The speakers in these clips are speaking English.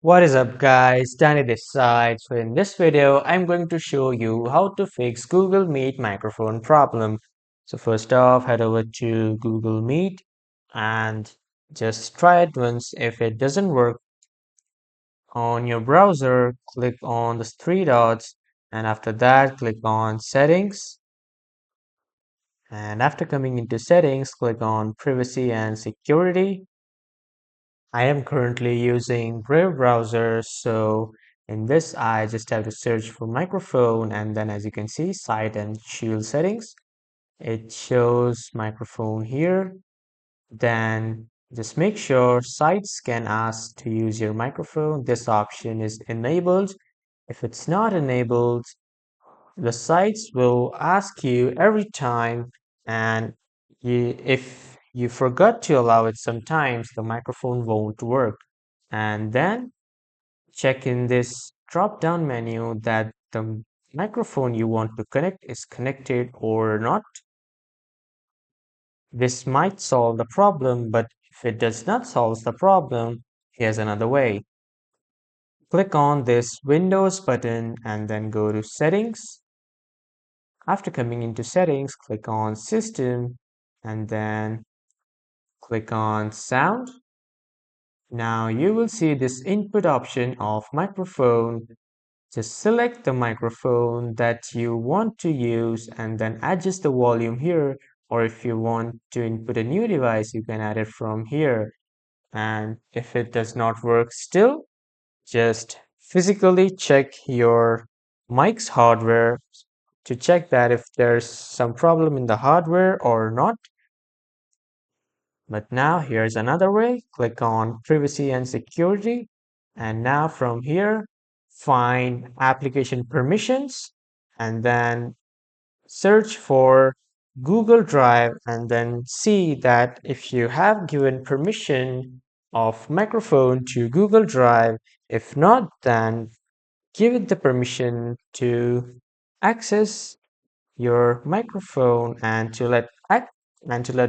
What is up guys, Danny this side. So in this video, I'm going to show you how to fix Google Meet microphone problem. So first off, head over to Google Meet and just try it once. If it doesn't work on your browser, click on the three dots and after that, click on settings. And after coming into settings, click on privacy and security. I am currently using Brave browser, so in this I just have to search for microphone and then as you can see site and shield settings. It shows microphone here. Then just make sure sites can ask to use your microphone. This option is enabled. If it's not enabled, the sites will ask you every time and if you forgot to allow it sometimes, the microphone won't work. And then check in this drop down menu that the microphone you want to connect is connected or not. This might solve the problem, but if it does not solve the problem, here's another way. Click on this Windows button and then go to Settings. After coming into Settings, click on System and then click on Sound. Now you will see this input option of microphone. Just select the microphone that you want to use and then adjust the volume here. Or if you want to input a new device, you can add it from here. And if it does not work still, just physically check your mic's hardware to check that if there's some problem in the hardware or not. But now here's another way. Click on privacy and security. And now from here, find application permissions and then search for Google Drive and then see that if you have given permission of microphone to Google Drive, if not, then give it the permission to access your microphone and to let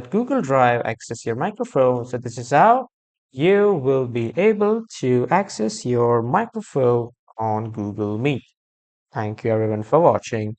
Google Drive access your microphone. So this is how you will be able to access your microphone on Google Meet. Thank you everyone for watching.